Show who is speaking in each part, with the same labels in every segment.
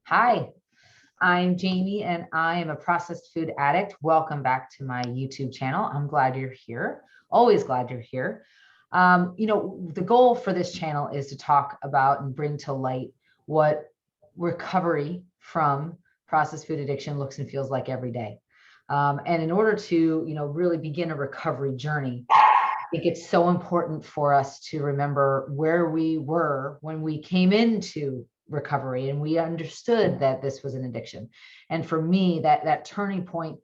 Speaker 1: Hi, I'm Jamie and I am a processed food addict. Welcome back to my YouTube channel. I'm glad you're here. Always glad you're here. The goal for this channel is to talk about and bring to light what recovery from processed food addiction looks and feels like every day. And in order to, really begin a recovery journey, I think it's so important for us to remember where we were when we came into recovery and we understood that this was an addiction. And for me, that turning point,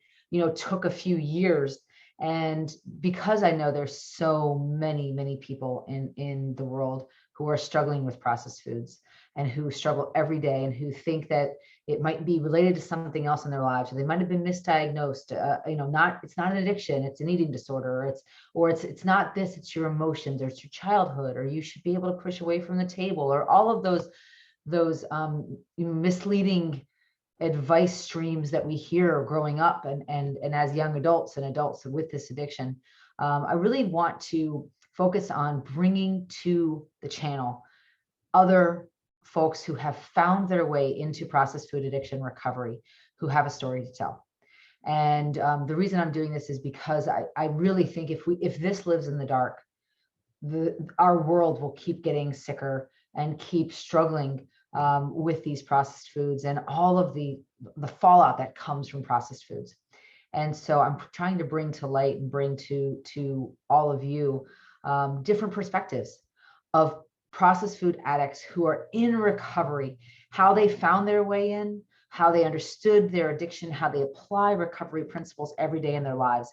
Speaker 1: took a few years. And because I know there's so many people in the world who are struggling with processed foods and who struggle every day and who think that it might be related to something else in their lives, or they might have been misdiagnosed. It's not an addiction, it's an eating disorder, it's not this, it's your emotions, or it's your childhood, or you should be able to push away from the table, or all of those misleading advice streams that we hear growing up and as young adults and adults with this addiction. I really want to focus on bringing to the channel other folks who have found their way into processed food addiction recovery, who have a story to tell. And the reason I'm doing this is because I really think if this lives in the dark, our world will keep getting sicker and keep struggling with these processed foods and all of the fallout that comes from processed foods. And so I'm trying to bring to light and bring to all of you different perspectives of processed food addicts who are in recovery, how they found their way in, how they understood their addiction, how they apply recovery principles every day in their lives,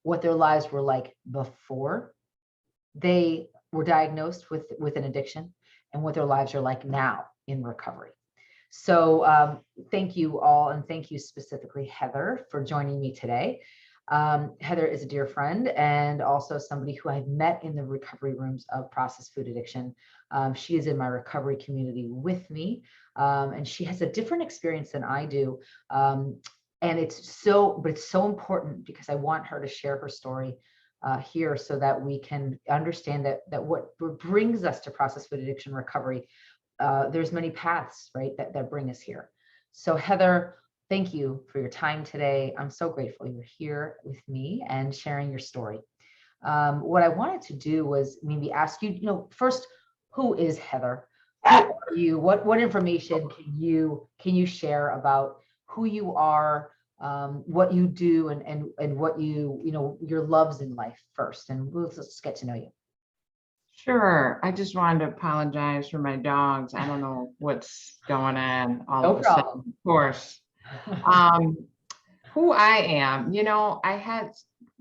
Speaker 1: what their lives were like before they were diagnosed with an addiction, and what their lives are like now in recovery. So thank you all, and thank you specifically, Heather, for joining me today. Heather is a dear friend and also somebody who I've met in the recovery rooms of processed food addiction. She is in my recovery community with me, and she has a different experience than I do. And it's so important because I want her to share her story here so that we can understand that what brings us to processed food addiction recovery, there's many paths, right, that bring us here. So Heather, thank you for your time today. I'm so grateful you're here with me and sharing your story. What I wanted to do was maybe ask you, first, who is Heather? Who are you? What information can you share about who you are, what you do, and what your loves in life first, and let's just get to know you.
Speaker 2: Sure. I just wanted to apologize for my dogs. I don't know what's going on all
Speaker 1: No
Speaker 2: of a
Speaker 1: problem.
Speaker 2: sudden, of course. Who I am,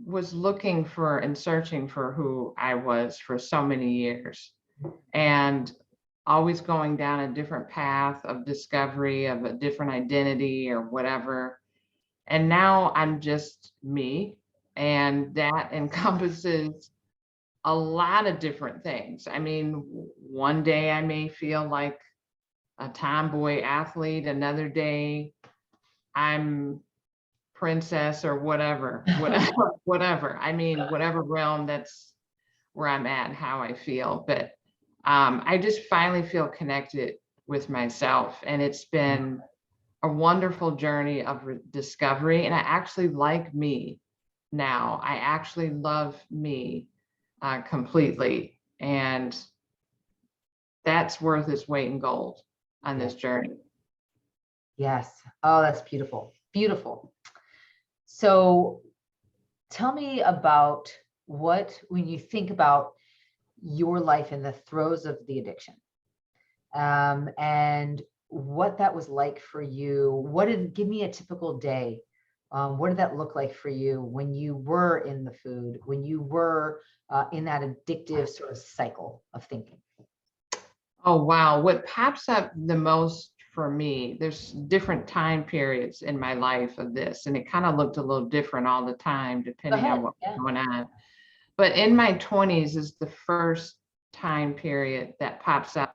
Speaker 2: was looking for and searching for who I was for so many years, and always going down a different path of discovery of a different identity or whatever. And now I'm just me, and that encompasses a lot of different things. I mean, one day I may feel like a tomboy athlete, another day I'm princess or whatever. I mean, whatever realm, that's where I'm at and how I feel. But I just finally feel connected with myself, and it's been a wonderful journey of discovery. And I actually like me now. I actually love me completely, and that's worth its weight in gold on this journey.
Speaker 1: Yes. Oh, that's beautiful. Beautiful. So tell me about when you think about your life in the throes of the addiction, and what that was like for you. Give me a typical day. What did that look like for you when you were in the food, when you were in that addictive sort of cycle of thinking?
Speaker 2: Oh, wow. What pops up the most for me, there's different time periods in my life of this, and it kind of looked a little different all the time, depending on what was going on. But in my 20s is the first time period that pops up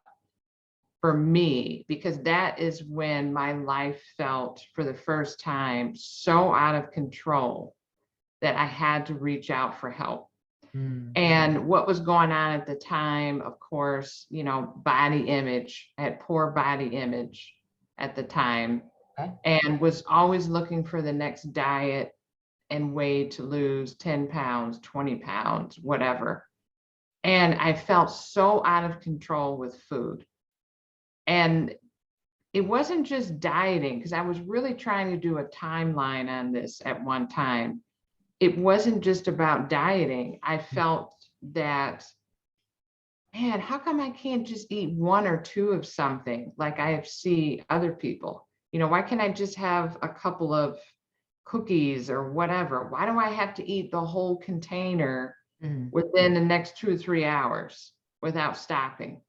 Speaker 2: for me, because that is when my life felt for the first time so out of control that I had to reach out for help. And what was going on at the time, of course, body image. I had poor body image. at the time,
Speaker 1: Okay.
Speaker 2: and was always looking for the next diet and way to lose 10 pounds, 20 pounds, whatever. And I felt so out of control with food. And it wasn't just dieting, because I was really trying to do a timeline on this at one time. It wasn't just about dieting. I felt that, man, how come I can't just eat one or two of something like I see other people? Why can't I just have a couple of cookies or whatever? Why do I have to eat the whole container
Speaker 1: Mm.
Speaker 2: within the next 2 or 3 hours without stopping?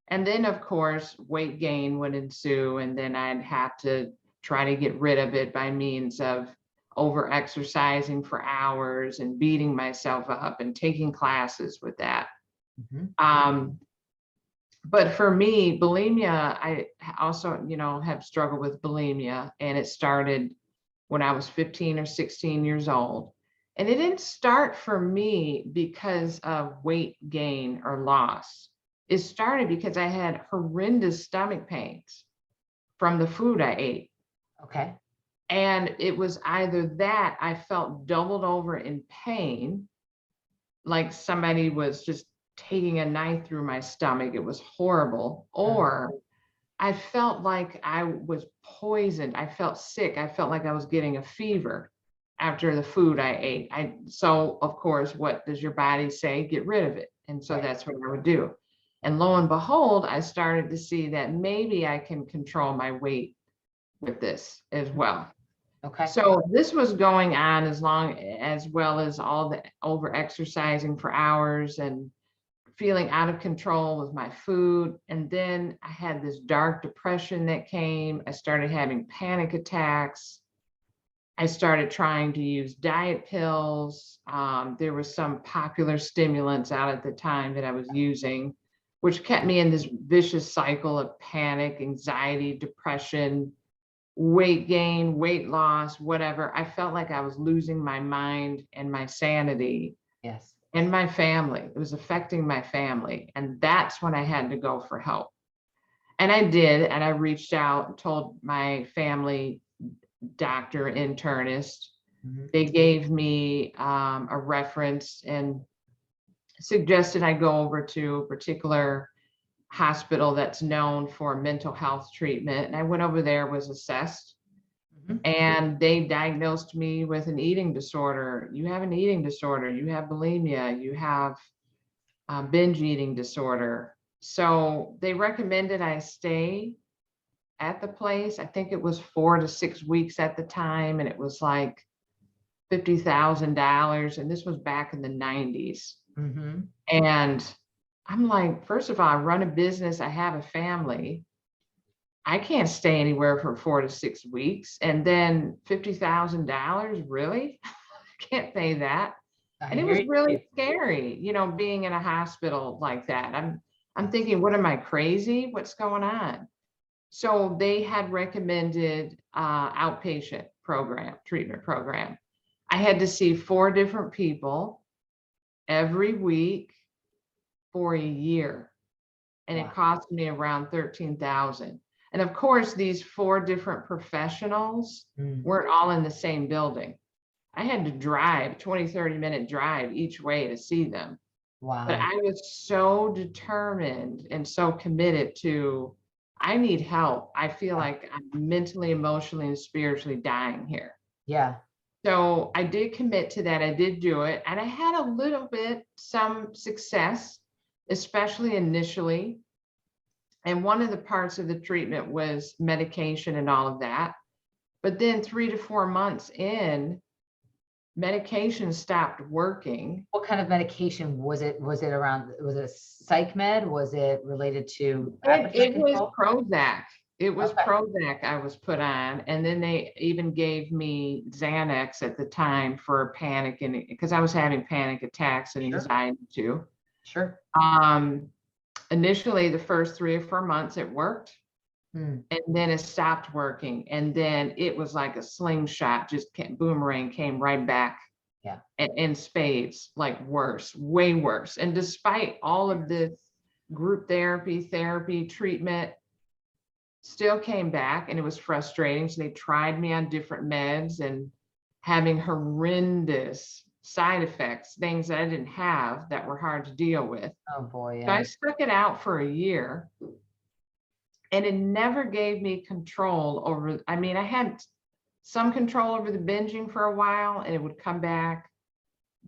Speaker 2: And then, of course, weight gain would ensue, and then I'd have to try to get rid of it by means of over exercising for hours and beating myself up and taking classes with that.
Speaker 1: Mhm.
Speaker 2: But for me, bulimia, I also, have struggled with bulimia, and it started when I was 15 or 16 years old. And it didn't start for me because of weight gain or loss. It started because I had horrendous stomach pains from the food I ate.
Speaker 1: Okay.
Speaker 2: And it was either that I felt doubled over in pain, like somebody was just taking a knife through my stomach. It was horrible. Or I felt like I was poisoned. I felt sick. I felt like I was getting a fever after the food I ate. So of course, what does your body say? Get rid of it. And so
Speaker 1: Right.
Speaker 2: that's what I would do. And lo and behold, I started to see that maybe I can control my weight with this as well.
Speaker 1: Okay.
Speaker 2: So this was going on as well as all the over exercising for hours and feeling out of control with my food. And then I had this dark depression that came. I started having panic attacks. I started trying to use diet pills. There were some popular stimulants out at the time that I was using, which kept me in this vicious cycle of panic, anxiety, depression, weight gain, weight loss, whatever. I felt like I was losing my mind and my sanity
Speaker 1: Yes.
Speaker 2: and my family. It was affecting my family. And that's when I had to go for help. And I did. And I reached out and told my family doctor, internist.
Speaker 1: Mhm.
Speaker 2: They gave me a reference and suggested I go over to a particular hospital that's known for mental health treatment. And I went over there, was assessed,
Speaker 1: Mhm.
Speaker 2: and they diagnosed me with an eating disorder. You have an eating disorder. You have bulimia. You have binge eating disorder. So they recommended I stay at the place. I think it was 4 to 6 weeks at the time, and it was like $50,000. And this was back in the 90s.
Speaker 1: Mhm.
Speaker 2: And I'm like, first of all, I run a business, I have a family. I can't stay anywhere for 4 to 6 weeks. And then $50,000, really? I can't pay that.
Speaker 1: I
Speaker 2: And it
Speaker 1: hear
Speaker 2: was really
Speaker 1: you.
Speaker 2: scary, being in a hospital like that. I'm thinking, what am I, crazy? What's going on? So they had recommended outpatient treatment program. I had to see 4 different people every week for a year, and it
Speaker 1: Wow.
Speaker 2: cost me around 13,000. And of course, these 4 different professionals
Speaker 1: Mm.
Speaker 2: weren't all in the same building. I had to drive 20, 30-minute drive each way to see them. But
Speaker 1: Wow.
Speaker 2: I was so determined and so committed to, I need help. I feel
Speaker 1: Yeah.
Speaker 2: like I'm mentally, emotionally, and spiritually dying here.
Speaker 1: Yeah.
Speaker 2: So I did commit to that. I did do it. And I had a little bit, some success, especially initially. And one of the parts of the treatment was medication and all of that. But then 3 to 4 months in, medication stopped working.
Speaker 1: What kind of medication was it? Was it around, was it a psych med? Was it related to appetite
Speaker 2: It was
Speaker 1: control?
Speaker 2: Prozac. It was
Speaker 1: Okay.
Speaker 2: Prozac I was put on. And then they even gave me Xanax at the time for panic, and because I was having panic attacks and
Speaker 1: Sure.
Speaker 2: anxiety too.
Speaker 1: Sure.
Speaker 2: Um, Initially, the first 3 or 4 months, it worked.
Speaker 1: Mm.
Speaker 2: And then it stopped working. And then it was like a slingshot, just boomerang came right back
Speaker 1: Yeah.
Speaker 2: in spades, like worse, way worse. And despite all of this group therapy treatment, still came back, and it was frustrating. So they tried me on different meds and having horrendous side effects, things that I didn't have that were hard to deal with.
Speaker 1: Oh boy,
Speaker 2: So I
Speaker 1: yeah.
Speaker 2: stuck it out for a year, and it never gave me control over, I mean, I had some control over the binging for a while, and it would come back.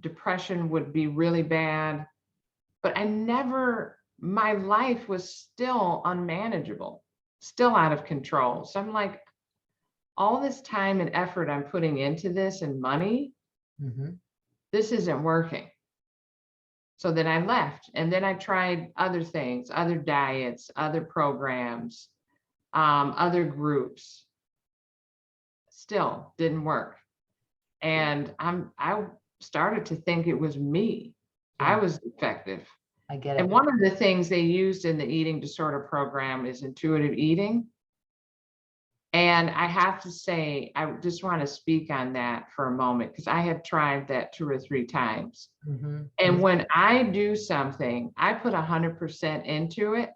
Speaker 2: Depression would be really bad, but my life was still unmanageable, still out of control. So I'm like, all this time and effort I'm putting into this and money,
Speaker 1: Mm-hmm.
Speaker 2: this isn't working. So then I left, and then I tried other things, other diets, other programs, other groups. Still didn't work. And I started to think it was me. I
Speaker 1: Yeah,
Speaker 2: was defective.
Speaker 1: I get
Speaker 2: And
Speaker 1: it.
Speaker 2: one of the things they used in the eating disorder program is intuitive eating. And I have to say, I just want to speak on that for a moment, because I have tried that 2 or 3 times.
Speaker 1: Mm-hmm.
Speaker 2: And when I do something, I put 100% into it.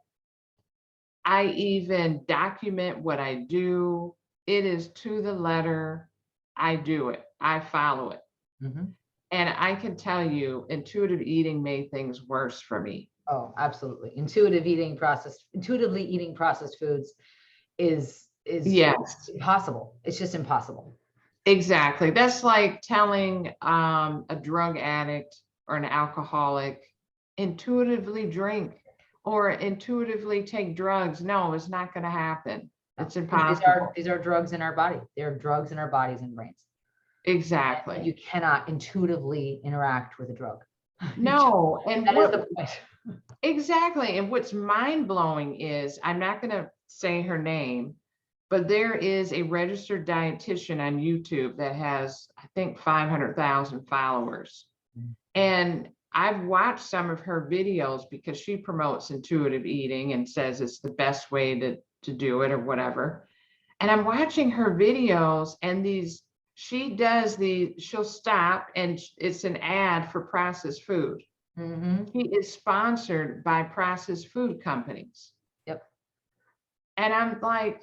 Speaker 2: I even document what I do. It is to the letter. I do it. I follow it.
Speaker 1: Mm-hmm.
Speaker 2: And I can tell you, intuitive eating made things worse for me.
Speaker 1: Oh, absolutely. Intuitively eating processed foods is
Speaker 2: Yes,
Speaker 1: impossible. It's just impossible.
Speaker 2: exactly. That's like telling a drug addict or an alcoholic, intuitively drink or intuitively take drugs. No, it's not going to happen.
Speaker 1: No,
Speaker 2: It's
Speaker 1: because these are
Speaker 2: impossible.
Speaker 1: these are drugs in our body. They are drugs in our bodies and brains. And
Speaker 2: Exactly.
Speaker 1: you cannot intuitively interact with a drug.
Speaker 2: No, and
Speaker 1: That is
Speaker 2: what
Speaker 1: the point.
Speaker 2: exactly. And what's mind blowing is, I'm not going to say her name, but there is a registered dietitian on YouTube that has, I think, 500,000 followers. And I've watched some of her videos because she promotes intuitive eating and says it's the best way to do it or whatever. And I'm watching her videos, and she'll stop, and it's an ad for processed food.
Speaker 1: Mm-hmm.
Speaker 2: He is sponsored by processed food companies.
Speaker 1: Yep.
Speaker 2: And I'm like,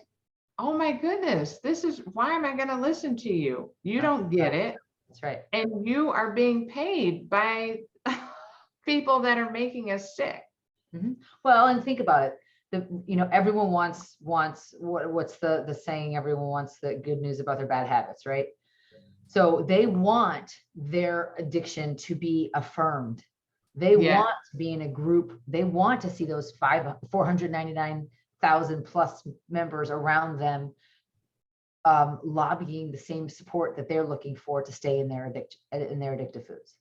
Speaker 2: oh my goodness, this is why am I going to listen to you? You don't get it.
Speaker 1: That's right.
Speaker 2: And you are being paid by people that are making us sick.
Speaker 1: Mm-hmm. Well, and think about it. Everyone wants what's the saying? Everyone wants the good news about their bad habits, right? So they want their addiction to be affirmed. They
Speaker 2: Yeah.
Speaker 1: want to be in a group. They want to see those 499,000 plus members around them, lobbying the same support that they're looking for to stay in their addictive foods.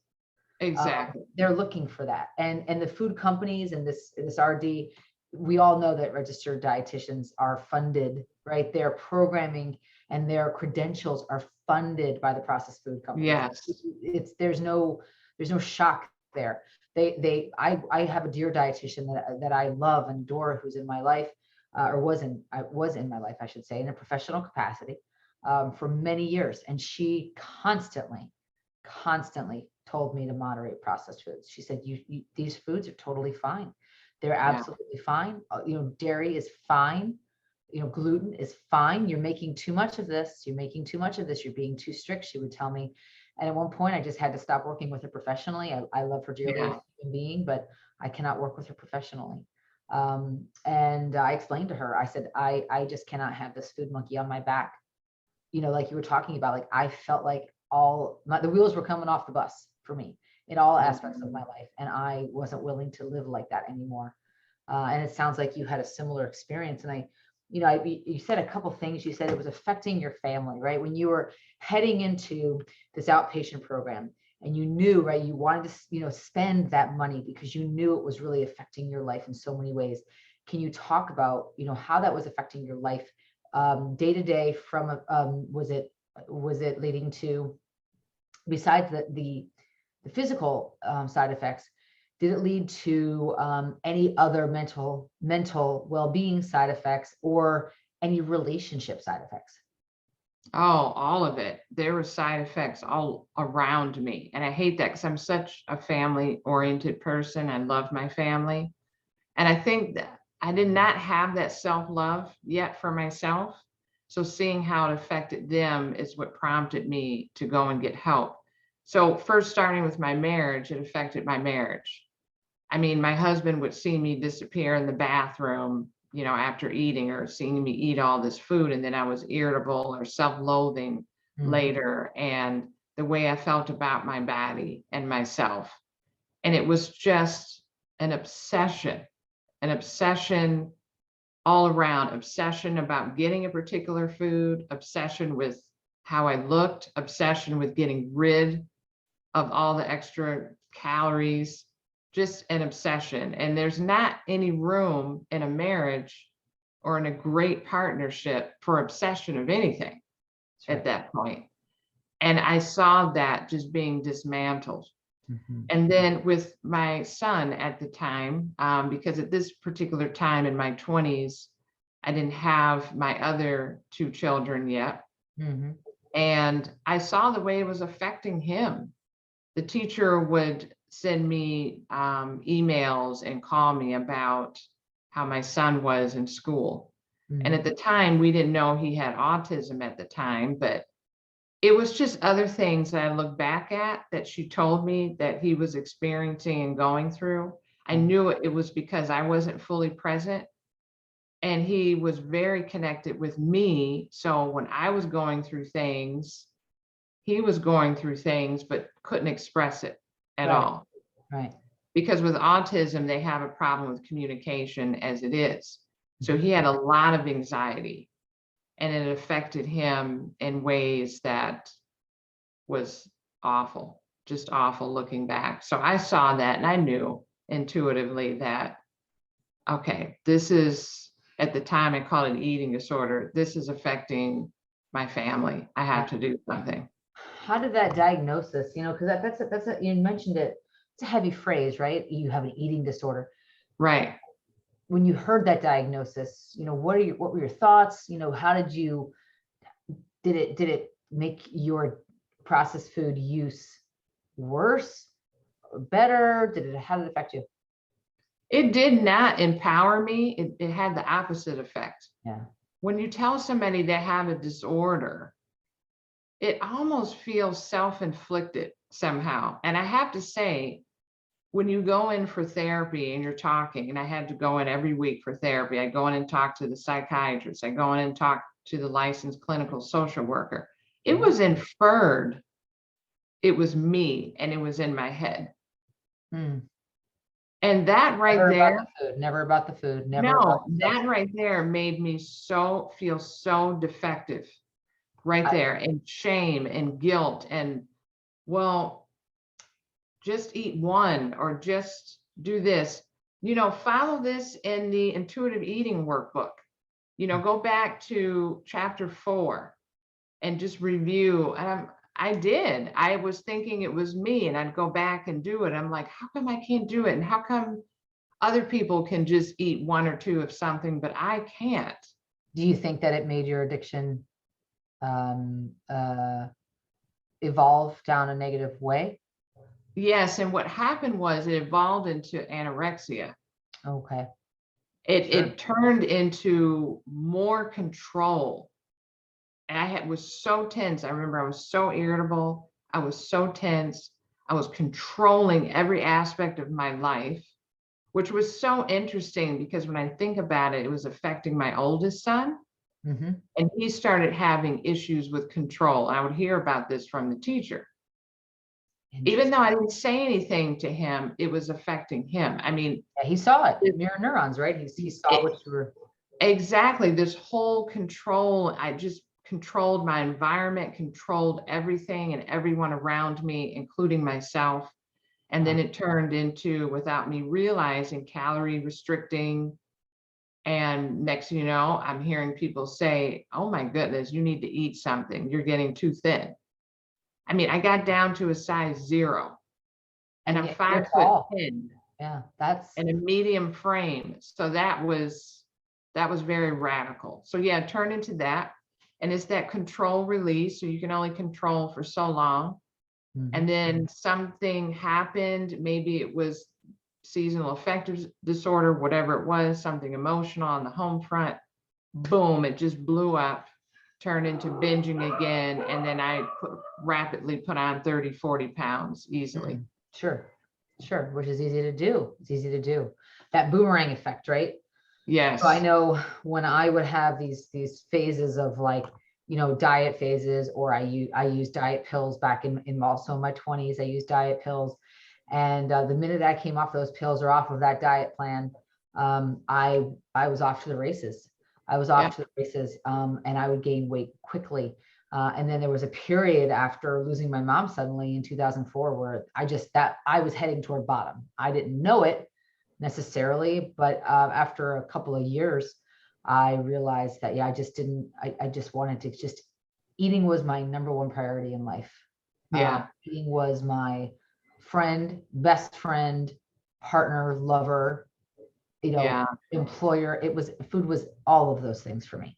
Speaker 2: Exactly.
Speaker 1: They're looking for that, and the food companies and this RD, we all know that registered dietitians are funded, right? Their programming and their credentials are funded by the processed food companies.
Speaker 2: Yes.
Speaker 1: There's no shock there. I have a dear dietitian that I love and adore, who's in my life, or was in my life, I should say, in a professional capacity, for many years, and she constantly told me to moderate processed foods. She said, these foods are totally fine. They're absolutely fine. Dairy is fine. Gluten is fine. You're making too much of this. You're making too much of this. You're being too strict, she would tell me. And at one point, I just had to stop working with her professionally. I love her dearly as a human being, but I cannot work with her professionally. And I explained to her, I said, I just cannot have this food monkey on my back. Like you were talking about, like I felt like the wheels were coming off the bus for me in all aspects of my life, and I wasn't willing to live like that anymore. And it sounds like you had a similar experience. And you said a couple things. You said it was affecting your family, right? When you were heading into this outpatient program, and you knew, right, you wanted to, spend that money because you knew it was really affecting your life in so many ways. Can you talk about, how that was affecting your life day to day? From was it leading to, besides the physical side effects, did it lead to any other mental well-being side effects, or any relationship side effects?
Speaker 2: Oh, all of it. There were side effects all around me. And I hate that, because I'm such a family oriented person. I love my family. And I think that I did not have that self-love yet for myself. So seeing how it affected them is what prompted me to go and get help. So first, starting with my marriage, it affected my marriage. I mean, my husband would see me disappear in the bathroom, after eating, or seeing me eat all this food, and then I was irritable or self-loathing later, and the way I felt about my body and myself. And it was just an obsession all around, obsession about getting a particular food, obsession with how I looked, obsession with getting rid of all the extra calories, just an obsession. And there's not any room in a marriage or in a great partnership for obsession of anything at that point. And I saw that just being dismantled. And then with my son at the time, because at this particular time in my 20s, I didn't have my other two children yet. And I saw the way it was affecting him. The teacher would send me emails and call me about how my son was in school. And at the time, we didn't know he had autism at the time, but it was just other things that I look back at that she told me that he was experiencing and going through. I knew it was because I wasn't fully present, and he was very connected with me. So when I was going through things, he was going through things, but couldn't express it at all.
Speaker 1: Right.
Speaker 2: Because with autism, they have a problem with communication as it is. So he had a lot of anxiety, and it affected him in ways that was awful, just awful looking back. So I saw that, and I knew intuitively that, okay, this is, at the time I called it eating disorder. This is affecting my family. I have to do something.
Speaker 1: How did that diagnosis, because you mentioned it, it's a heavy phrase, right? You have an eating disorder.
Speaker 2: Right.
Speaker 1: When you heard that diagnosis, what were your thoughts? How did it make your processed food use worse, better? How did it affect you?
Speaker 2: It did not empower me. It had the opposite effect.
Speaker 1: Yeah.
Speaker 2: When you tell somebody they have a disorder, it almost feels self-inflicted somehow. And I have to say, when you go in for therapy and you're talking, and I had to go in every week for therapy, I go in and talk to the psychiatrist, I go in and talk to the licensed clinical social worker. It was inferred it was me, and it was in my head. And that right there,
Speaker 1: never about the food,
Speaker 2: that right there made me feel so defective right there, and shame and guilt, and, well, just eat one, or just do this, follow this in the intuitive eating workbook, go back to chapter 4 and just review. And I was thinking it was me, and I'd go back and do it. I'm like, how come I can't do it? And how come other people can just eat 1 or 2 of something, but I can't?
Speaker 1: Do you think that it made your addiction evolve down a negative way?
Speaker 2: Yes, and what happened was it evolved into anorexia.
Speaker 1: Okay.
Speaker 2: It turned into more control. And I was so tense. I remember I was so irritable. I was so tense. I was controlling every aspect of my life, which was so interesting, because when I think about it, it was affecting my oldest son. And he started having issues with control. I would hear about this from the teacher. Even though I didn't say anything to him, it was affecting him. I mean,
Speaker 1: yeah, he saw it. Mirror neurons, right? He saw what you were.
Speaker 2: Exactly. This whole control. I just controlled my environment, controlled everything and everyone around me, including myself. And then it turned into, without me realizing, calorie restricting. And next thing you know, I'm hearing people say, oh my goodness, you need to eat something. You're getting too thin. I mean, I got down to a size 0, and I'm 5'10".
Speaker 1: Yeah, that's.
Speaker 2: And a medium frame. So that was very radical. So yeah, it turned into that. And it's that control release. So you can only control for so long. And then something happened. Maybe it was seasonal affective disorder, whatever it was, something emotional on the home front. Boom, it just blew up, turned into binging again. And then I rapidly put on 30, 40 pounds easily.
Speaker 1: Sure. Sure. Which is easy to do. It's easy to do. That boomerang effect, right?
Speaker 2: Yes.
Speaker 1: So I know when I would have these phases of like, diet phases, or I used diet pills back in also in my 20s. I used diet pills. And the minute I came off those pills or off of that diet plan, I was off to the races. I was off to the races, and I would gain weight quickly. And then there was a period after losing my mom suddenly in 2004 where I was heading toward bottom. I didn't know it necessarily, but after a couple of years, I realized that, I just wanted to eating was my number one priority in life. Eating was my friend, best friend, partner, lover, employer. Food was all of those things for me.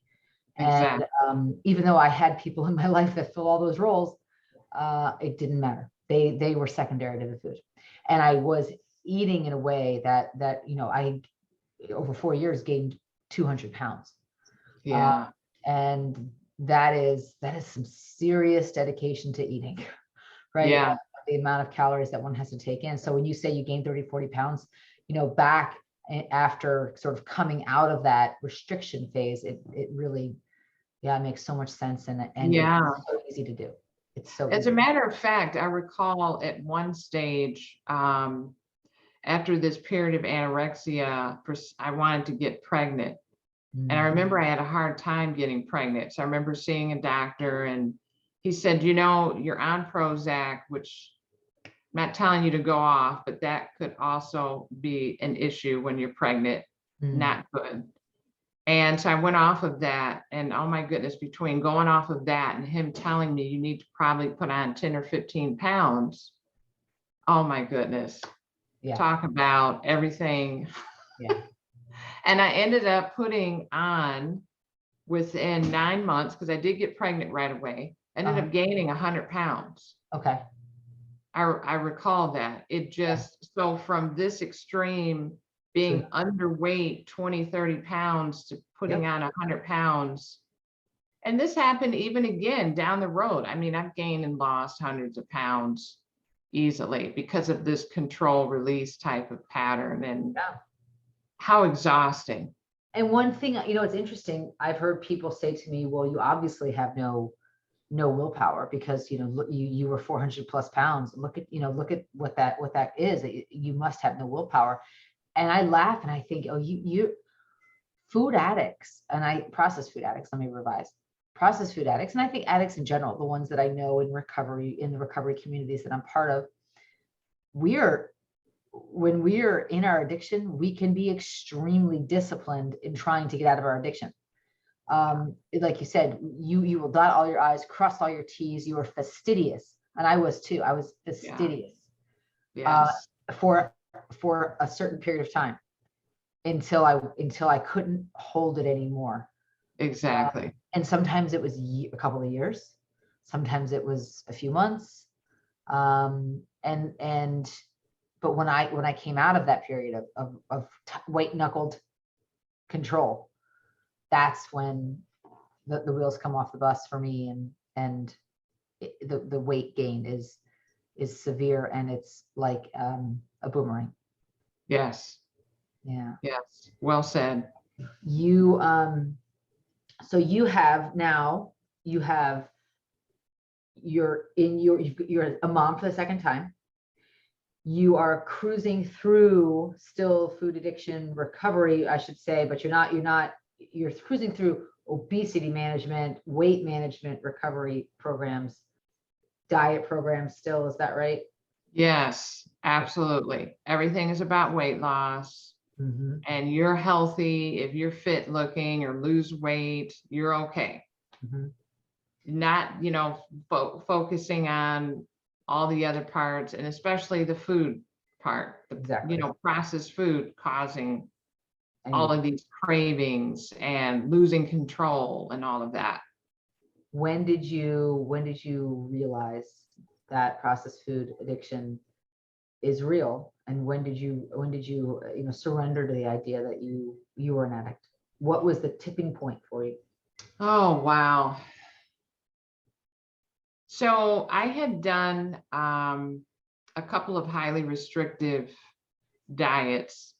Speaker 2: Exactly.
Speaker 1: And even though I had people in my life that fill all those roles, it didn't matter. They were secondary to the food. And I was eating in a way that I over 4 years gained 200 pounds. And that is some serious dedication to eating, right? The amount of calories that one has to take in. So when you say you gain 30, 40 pounds, back after sort of coming out of that restriction phase, it really, it makes so much sense. And it's so easy to do. It's so
Speaker 2: As a matter of fact, I recall at one stage, after this period of anorexia, I wanted to get pregnant. And I remember I had a hard time getting pregnant. So I remember seeing a doctor, and he said, you're on Prozac, which I'm not telling you to go off, but that could also be an issue when you're pregnant. Not good. And so I went off of that, and oh my goodness, between going off of that and him telling me you need to probably put on 10 or 15 pounds. Oh my goodness. Talk about everything. And I ended up putting on, within 9 months, because I did get pregnant right away, ended up gaining 100 pounds.
Speaker 1: Okay.
Speaker 2: I recall that. It just, so from this extreme, being underweight, 20, 30 pounds, to putting on 100 pounds. And this happened even again down the road. I mean, I've gained and lost hundreds of pounds easily because of this control release type of pattern. And how exhausting.
Speaker 1: And one thing, it's interesting. I've heard people say to me, well, you obviously have no willpower because, you were 400 plus pounds. Look at what that is. You must have no willpower. And I laugh and I think, oh, you food addicts, and processed food addicts, let me revise. Processed food addicts, and I think addicts in general, the ones that I know in the recovery communities that I'm part of, when we are in our addiction, we can be extremely disciplined in trying to get out of our addiction. Like you said, you will dot all your I's, cross all your T's. You are fastidious, and I was too. I was fastidious for a certain period of time until I couldn't hold it anymore.
Speaker 2: Exactly.
Speaker 1: And sometimes it was a couple of years, sometimes it was a few months, but when I came out of that period of white knuckled control, that's when the wheels come off the bus for me, and the weight gain is severe, and it's like a boomerang.
Speaker 2: Yes.
Speaker 1: Yeah.
Speaker 2: Yes. Well said.
Speaker 1: So you're a mom for the second time. You are cruising through still food addiction recovery, I should say, but you're cruising through obesity management, weight management, recovery programs, diet programs still. Is that right?
Speaker 2: Yes, absolutely. Everything is about weight loss. And you're healthy. If you're fit looking or lose weight, you're okay. Not, focusing on all the other parts, and especially the food part, processed food causing all of these cravings and losing control and all of that.
Speaker 1: When did you realize that processed food addiction is real, and when did you surrender to the idea that you were an addict? What was the tipping point for you?
Speaker 2: Oh, wow. So I had done a couple of highly restrictive diets,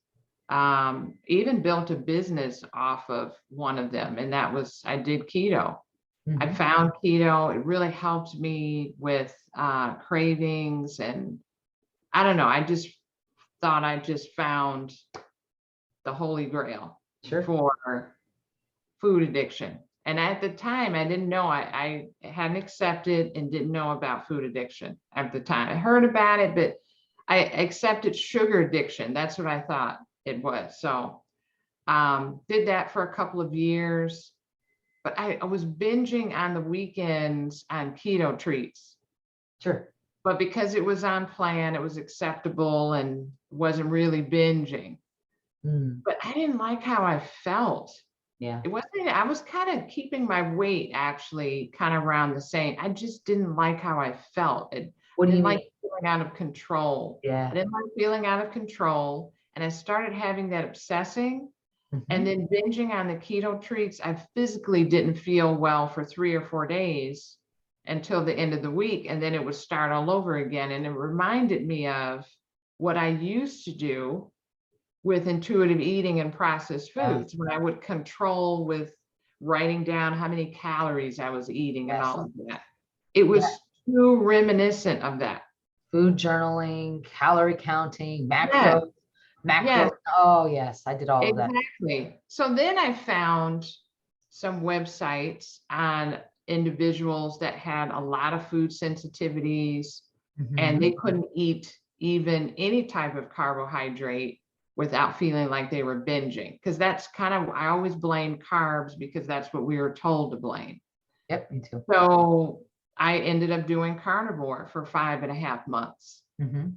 Speaker 2: even built a business off of one of them, and that was I did keto. I
Speaker 1: Mhm.
Speaker 2: found keto. It really helped me with cravings, and I don't know. I just thought I just found the holy grail
Speaker 1: Sure.
Speaker 2: for food addiction. And at the time, I didn't know. I hadn't accepted and didn't know about food addiction at the time. I heard about it, but I accepted sugar addiction. That's what I thought it was. So did that for a couple of years, but I was binging on the weekends on keto treats.
Speaker 1: Sure.
Speaker 2: But because it was on plan, it was acceptable and wasn't really binging.
Speaker 1: Mm.
Speaker 2: But I didn't like how I felt.
Speaker 1: Yeah.
Speaker 2: It wasn't, I was kind of keeping my weight actually kind of around the same. I just didn't like how I felt.
Speaker 1: What
Speaker 2: I
Speaker 1: do you
Speaker 2: didn't
Speaker 1: mean?
Speaker 2: like feeling out of control. I
Speaker 1: Yeah.
Speaker 2: didn't like feeling out of control. And I started having that obsessing and
Speaker 1: Mhm.
Speaker 2: then binging on the keto treats. I physically didn't feel well for 3 or 4 days until the end of the week. And then it would start all over again. And it reminded me of what I used to do with intuitive eating and processed
Speaker 1: Yes.
Speaker 2: foods when I would control with writing down how many calories I was eating and
Speaker 1: Yes.
Speaker 2: all of that. It
Speaker 1: Yeah.
Speaker 2: was too reminiscent of that.
Speaker 1: Food journaling, calorie counting,
Speaker 2: Yes,
Speaker 1: macro.
Speaker 2: yes,
Speaker 1: Oh yes, I did all of that.
Speaker 2: exactly. So then I found some websites on individuals that had a lot of food sensitivities and
Speaker 1: Mhm.
Speaker 2: they couldn't eat even any type of carbohydrate without feeling like they were binging. Because that's kind of, I always blame carbs because that's what we were told to blame.
Speaker 1: Yep, me too.
Speaker 2: So I ended up doing carnivore for 5.5 months.
Speaker 1: Mhm.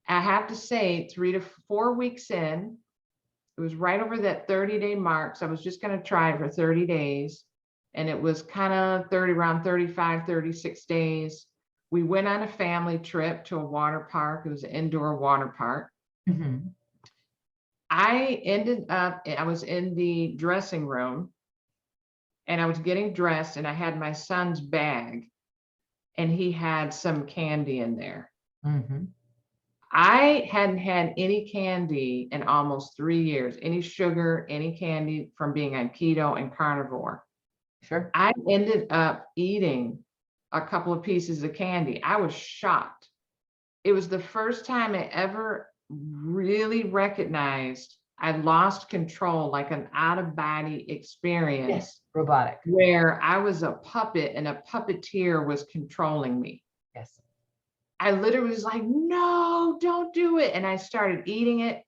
Speaker 2: I have to say, 3 to 4 weeks in, it was right over that 30-day mark. So I was just going to try it for 30 days. And it was kind of around 35, 36 days. We went on a family trip to a water park. It was an indoor water park.
Speaker 1: Mhm.
Speaker 2: I was in the dressing room and I was getting dressed and I had my son's bag and he had some candy in there.
Speaker 1: Mhm.
Speaker 2: I hadn't had any candy in almost 3 years, any sugar, any candy from being on keto and carnivore.
Speaker 1: Sure.
Speaker 2: I ended up eating a couple of pieces of candy. I was shocked. It was the first time I ever really recognized I lost control, like an out of body
Speaker 1: Yes.
Speaker 2: experience
Speaker 1: Robotic.
Speaker 2: where I was a puppet and a puppeteer was controlling me.
Speaker 1: Yes.
Speaker 2: I literally was like, no, don't do it. And I started eating it.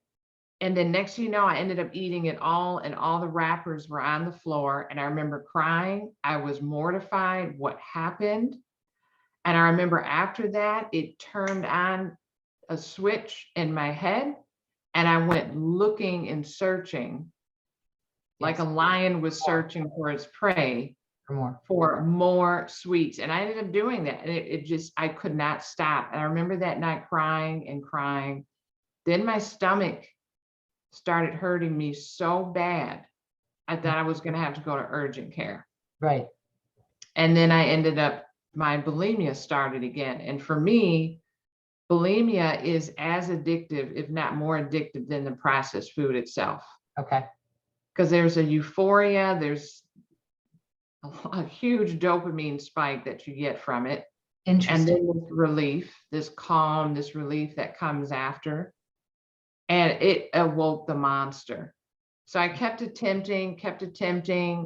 Speaker 2: And then next thing you know, I ended up eating it all, and all the wrappers were on the floor. And I remember crying. I was mortified what happened. And I remember after that, it turned on a switch in my head. And I went looking and searching like
Speaker 1: Yes.
Speaker 2: a lion was searching for its prey
Speaker 1: For more.
Speaker 2: for more sweets. And I ended up doing that. And it just, I could not stop. And I remember that night crying and crying. Then my stomach started hurting me so bad. I thought I was going to have to go to urgent care.
Speaker 1: Right.
Speaker 2: And then I ended up, my bulimia started again. And for me, bulimia is as addictive, if not more addictive than the processed food itself.
Speaker 1: Okay.
Speaker 2: Because there's a euphoria, there's a huge dopamine spike that you get from it. And
Speaker 1: Interesting.
Speaker 2: then this relief, this calm, this relief that comes after. And it awoke the monster. So I kept attempting,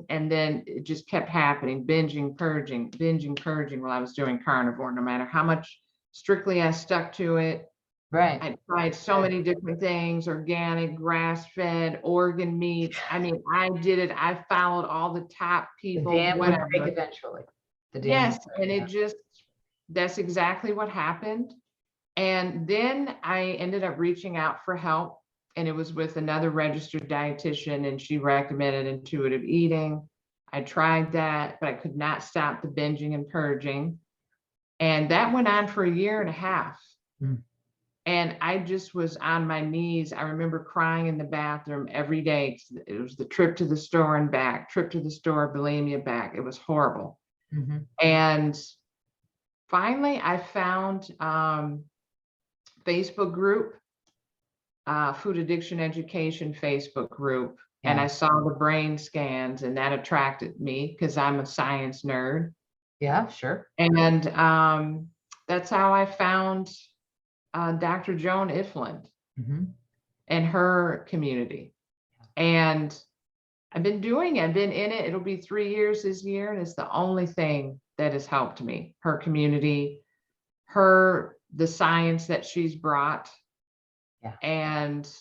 Speaker 2: and then it just kept happening, binging, purging while I was doing carnivore, no matter how much strictly I stuck to it.
Speaker 1: Right.
Speaker 2: I tried so many different things, organic, grass-fed, organ meats. I mean, I did it. I followed all the top
Speaker 1: The
Speaker 2: people,
Speaker 1: dam would break
Speaker 2: whatever.
Speaker 1: eventually. The dam.
Speaker 2: Yes, and it just, that's exactly what happened. And then I ended up reaching out for help, and it was with another registered dietitian, and she recommended intuitive eating. I tried that, but I could not stop the binging and purging. And that went on for a year and a half.
Speaker 1: Mm.
Speaker 2: And I just was on my knees. I remember crying in the bathroom every day. It was the trip to the store and back, trip to the store, bulimia back. It was horrible.
Speaker 1: Mhm.
Speaker 2: And finally, I found Facebook group, food addiction education Facebook group. And
Speaker 1: Yeah.
Speaker 2: I saw the brain scans, and that attracted me because I'm a science nerd.
Speaker 1: Yeah, sure.
Speaker 2: And that's how I found Dr. Joan Ifland
Speaker 1: Mhm.
Speaker 2: and her community. And I've been doing it, I've been in it. It'll be 3 years this year. And it's the only thing that has helped me. Her community, the science that she's brought.
Speaker 1: Yeah.
Speaker 2: And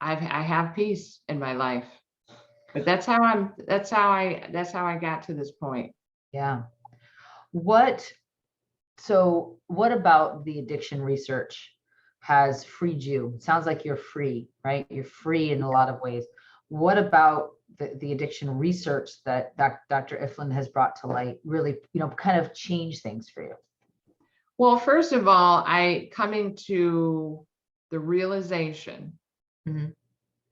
Speaker 2: I have peace in my life. But that's how I got to this point.
Speaker 1: Yeah. What what about the addiction research has freed you? It sounds like you're free, right? You're free in a lot of ways. What about the addiction research that Dr. Ifland has brought to light really, kind of change things for you?
Speaker 2: Well, first of all, I coming to the realization,
Speaker 1: Mhm.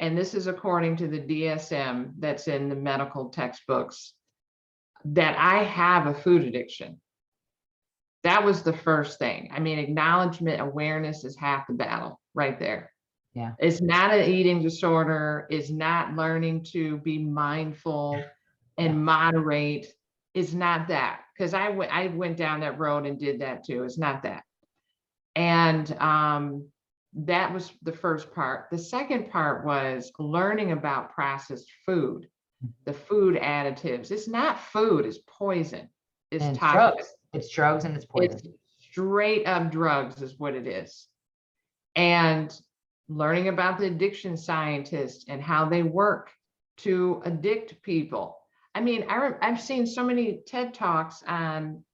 Speaker 2: and this is according to the DSM that's in the medical textbooks, that I have a food addiction. That was the first thing. I mean, acknowledgement, awareness is half the battle right there.
Speaker 1: Yeah.
Speaker 2: It's not an eating disorder. It's not learning to be mindful and
Speaker 1: Yeah.
Speaker 2: moderate. It's not that, because I went down that road and did that too. It's not that. And that was the first part. The second part was learning about processed food, the food additives. It's not food, it's poison. It's
Speaker 1: And it's
Speaker 2: toxic.
Speaker 1: drugs. It's drugs and it's poison.
Speaker 2: It's straight up drugs is what it is. And learning about the addiction scientists and how they work to addict people. I mean, I've seen so many TED Talks on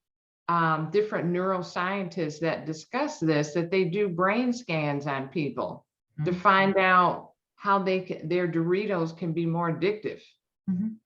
Speaker 2: different neuroscientists that discuss this, that they do brain scans on people to
Speaker 1: Mhm.
Speaker 2: find out how their Doritos can be more addictive.
Speaker 1: Mhm.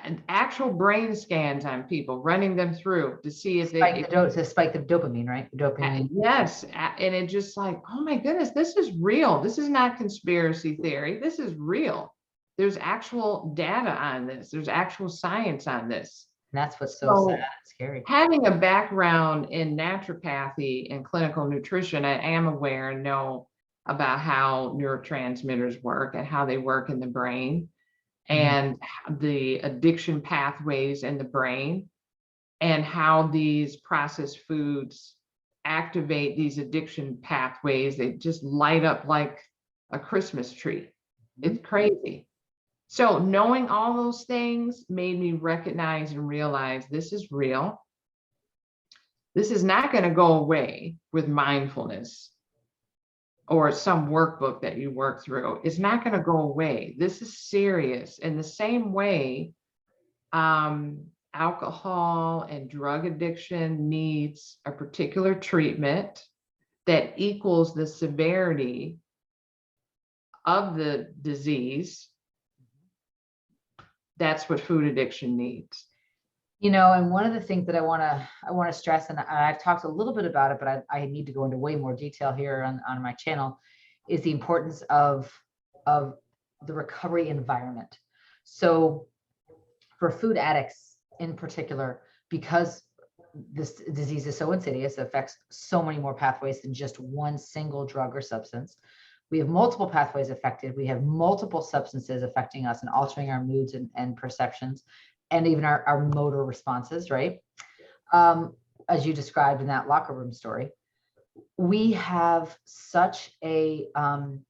Speaker 2: And actual brain scans on people, running them through to see if
Speaker 1: To spike the dopamine, right? Dopamine.
Speaker 2: yes, and it just like, oh my goodness, this is real. This is not conspiracy theory. This is real. There's actual data on this. There's actual science on this.
Speaker 1: And that's what's so sad
Speaker 2: So
Speaker 1: and scary.
Speaker 2: having a background in naturopathy and clinical nutrition, I am aware and know about how neurotransmitters work and how they work in the brain
Speaker 1: Mhm.
Speaker 2: and the addiction pathways in the brain and how these processed foods activate these addiction pathways. They just light up like a Christmas tree. It's crazy. So knowing all those things made me recognize and realize this is real. This is not going to go away with mindfulness or some workbook that you work through. It's not going to go away. This is serious. In the same way, alcohol and drug addiction needs a particular treatment that equals the severity of the disease. That's what food addiction needs.
Speaker 1: And one of the things that I want to stress, and I've talked a little bit about it, but I need to go into way more detail here on my channel, is the importance of the recovery environment. So for food addicts in particular, because this disease is so insidious, it affects so many more pathways than just one single drug or substance. We have multiple pathways affected. We have multiple substances affecting us and altering our moods and perceptions, and even our motor responses, right? As you described in that locker room story, we have such an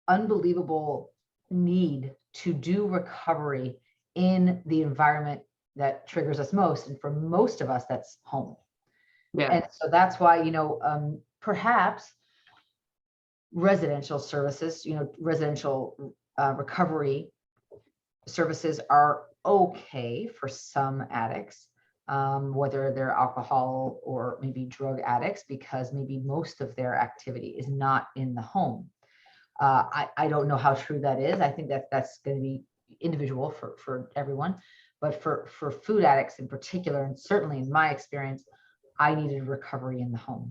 Speaker 1: unbelievable need to do recovery in the environment that triggers us most. And for most of us, that's home.
Speaker 2: Yeah.
Speaker 1: And so that's why, perhaps residential services, residential recovery services are okay for some addicts, whether they're alcohol or maybe drug addicts, because maybe most of their activity is not in the home. I don't know how true that is. I think that's going to be individual for everyone. But for food addicts in particular, and certainly in my experience, I needed recovery in the home,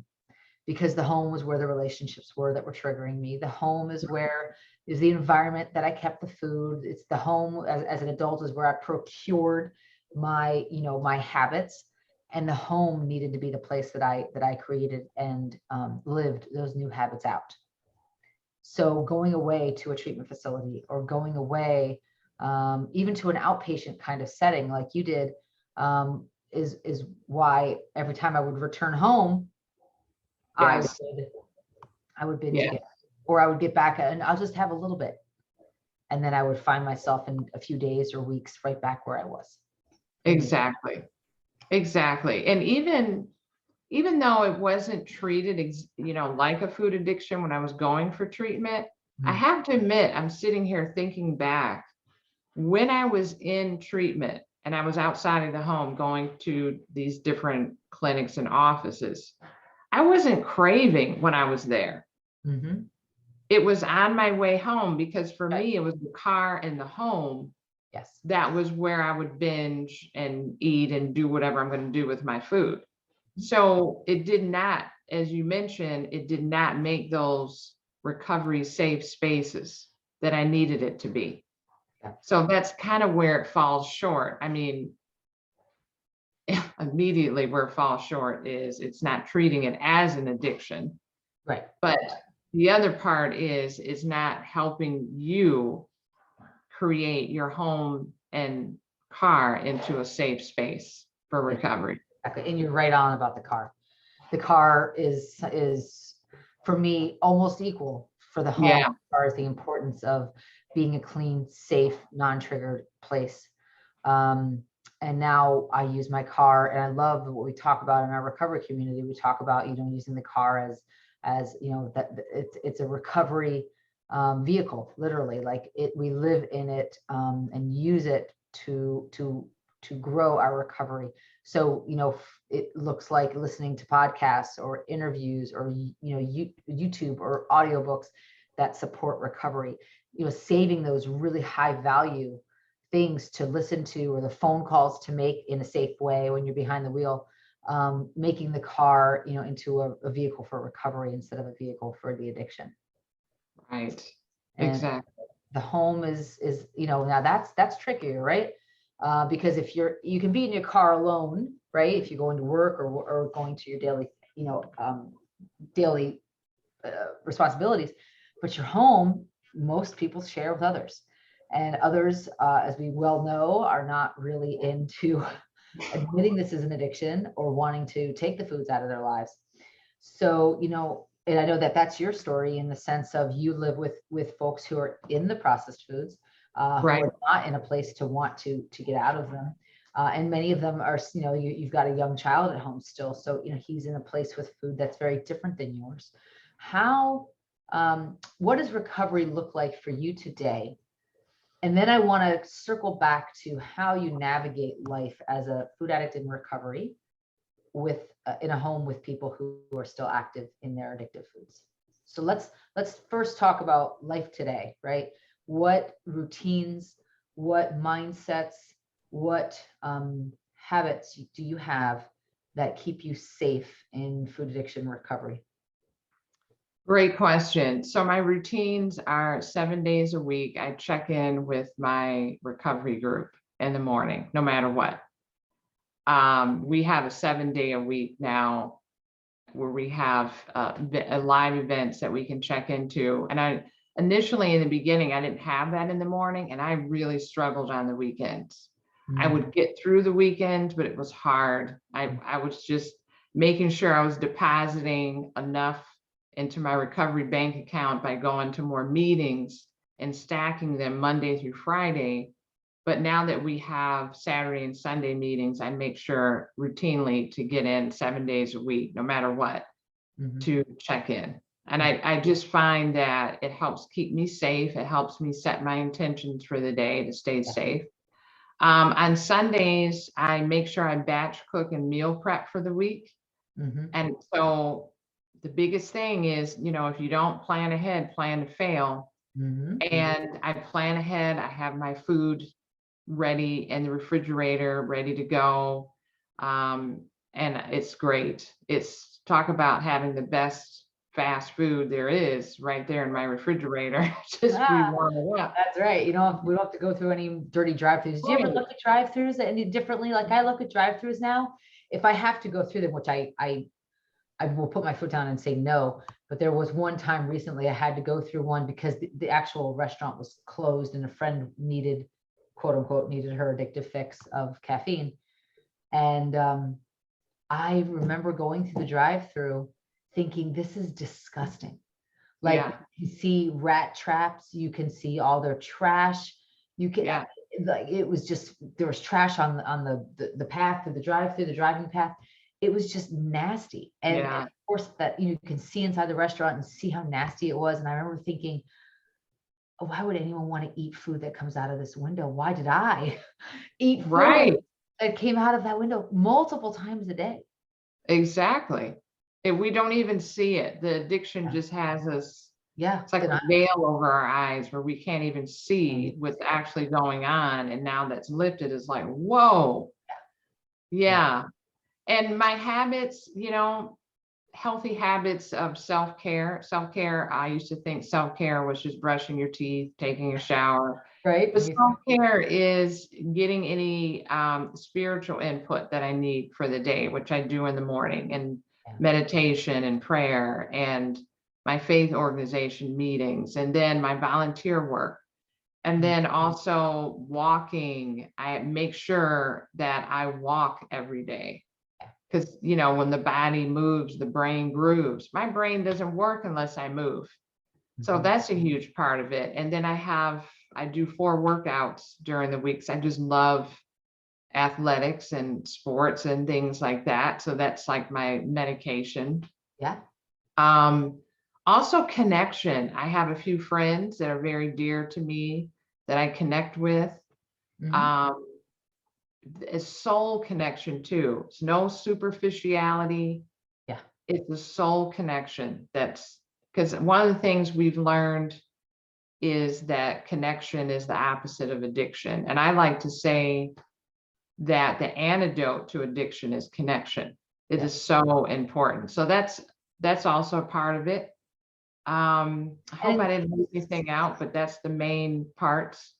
Speaker 1: because the home was where the relationships were that were triggering me. The home is where is the environment that I kept the food. It's the home as an adult is where I procured my, my habits. And the home needed to be the place that I created and lived those new habits out. So going away to a treatment facility, or going away even to an outpatient kind of setting like you did, is why every time I would return home,
Speaker 2: Yes.
Speaker 1: I would binge
Speaker 2: Yeah,
Speaker 1: again, or I would get back and I'll just have a little bit. And then I would find myself in a few days or weeks right back where I was.
Speaker 2: exactly. Exactly. And even though it wasn't treated, like a food addiction when I was going for treatment, I
Speaker 1: Mhm.
Speaker 2: have to admit, I'm sitting here thinking back when I was in treatment and I was outside of the home going to these different clinics and offices, I wasn't craving when I was there.
Speaker 1: Mhm.
Speaker 2: It was on my way home, because for
Speaker 1: Okay.
Speaker 2: me, it was the car and the home.
Speaker 1: Yes.
Speaker 2: That was where I would binge and eat and do whatever I'm going to do with my food. So it did not, as you mentioned, it did not make those recovery safe spaces that I needed it to be.
Speaker 1: Yeah.
Speaker 2: So that's kind of where it falls short. I mean, immediately where it falls short is it's not treating it as an addiction,
Speaker 1: Right.
Speaker 2: but the other part is it's not helping you create your home and car into a safe space for recovery.
Speaker 1: Exactly. And you're right on about the car. The car is for me almost equal for the home
Speaker 2: Yeah,
Speaker 1: as far as the importance of being a clean, safe, non-triggered place. Um, and now I use my car, and I love what we talk about in our recovery community. We talk about, using the car as that it's a recovery vehicle, literally. Like we live in it and use it to grow our recovery. So it looks like listening to podcasts or interviews, or YouTube or audiobooks that support recovery. Saving those really high value things to listen to, or the phone calls to make in a safe way when you're behind the wheel, making the car into a vehicle for recovery instead of a vehicle for the addiction.
Speaker 2: right.
Speaker 1: And
Speaker 2: Exactly.
Speaker 1: the home is now that's trickier, right? Because if you can be in your car alone, right, if you're going to work or going to your daily daily responsibilities, but your home, most people share with others, and others, as we well know, are not really into admitting this is an addiction or wanting to take the foods out of their lives. So, and I know that that's your story in the sense of you live with folks who are in the processed foods, who
Speaker 2: Right.
Speaker 1: are not in a place to want to get out of them. And many of them are, you've got a young child at home still. So, he's in a place with food that's very different than yours. How, what does recovery look like for you today? And then I want to circle back to how you navigate life as a food addict in recovery with in a home with people who are still active in their addictive foods. So let's first talk about life today, right? What routines, what mindsets, what habits do you have that keep you safe in food addiction recovery?
Speaker 2: Great question. So my routines are 7 days a week. I check in with my recovery group in the morning, no matter what. We have a 7 day a week now where we have live events that we can check into. And I initially in the beginning, I didn't have that in the morning, and I really struggled on the weekends. I
Speaker 1: Mm.
Speaker 2: would get through the weekend, but it was hard. I was just making sure I was depositing enough into my recovery bank account by going to more meetings and stacking them Monday through Friday. But now that we have Saturday and Sunday meetings, I make sure routinely to get in 7 days a week, no matter what,
Speaker 1: Mhm.
Speaker 2: to check in. And I just find that it helps keep me safe. It helps me set my intentions for the day to stay
Speaker 1: Yeah.
Speaker 2: safe. On Sundays, I make sure I batch cook and meal prep for the week.
Speaker 1: Mhm.
Speaker 2: And so the biggest thing is, if you don't plan ahead, plan to fail.
Speaker 1: Mhm.
Speaker 2: And I plan ahead. I have my food ready in the refrigerator, ready to go. and it's great. It's talk about having the best fast food there is right there in my refrigerator. Just
Speaker 1: Ah,
Speaker 2: re-warm it up.
Speaker 1: that's right. We don't have to go through any dirty drive-throughs. Do you ever
Speaker 2: Right.
Speaker 1: look at drive-throughs any differently? Like I look at drive-throughs now. If I have to go through them, which I will put my foot down and say no. But there was one time recently I had to go through one because the actual restaurant was closed and a friend needed, quote unquote, needed her addictive fix of caffeine. And I remember going through the drive-through thinking, this is disgusting. Like
Speaker 2: Yeah.
Speaker 1: you see rat traps, you can see all their trash. You can
Speaker 2: Yeah.
Speaker 1: like it was just there was trash on the path to the drive-through, the driving path. It was just nasty. And
Speaker 2: Yeah.
Speaker 1: of course that you can see inside the restaurant and see how nasty it was. And I remember thinking, oh, why would anyone want to eat food that comes out of this window? Why did I eat
Speaker 2: Right.
Speaker 1: food that came out of that window multiple times a day?
Speaker 2: Exactly. And we don't even see it. The addiction
Speaker 1: Yeah,
Speaker 2: just has us,
Speaker 1: yeah,
Speaker 2: it's like a
Speaker 1: denial.
Speaker 2: veil over our eyes where we can't even see what's actually going on. And now that's lifted, is like, whoa.
Speaker 1: Yeah.
Speaker 2: Yeah. And my habits, healthy habits of self-care. Self-care, I used to think self-care was just brushing your teeth, taking a shower.
Speaker 1: Right.
Speaker 2: But self-care is getting any spiritual input that I need for the day, which I do in the morning, and
Speaker 1: Yeah.
Speaker 2: meditation and prayer and my faith organization meetings, and then my volunteer work. And then also walking. I make sure that I walk every day. Because, when the body moves, the brain grooves. My brain doesn't work unless I move. So
Speaker 1: Mhm.
Speaker 2: that's a huge part of it. And then I do 4 workouts during the weeks. I just love athletics and sports and things like that. So that's like my medication.
Speaker 1: Yeah.
Speaker 2: Um, Also connection. I have a few friends that are very dear to me that I connect with.
Speaker 1: Mhm.
Speaker 2: Um, a soul connection too. It's no superficiality.
Speaker 1: Yeah.
Speaker 2: It's a soul connection. That's because one of the things we've learned is that connection is the opposite of addiction. And I like to say that the antidote to addiction is connection. It
Speaker 1: Yeah.
Speaker 2: is so important. So that's also a part of it. I hope I
Speaker 1: And
Speaker 2: didn't leave anything out, but that's the main parts.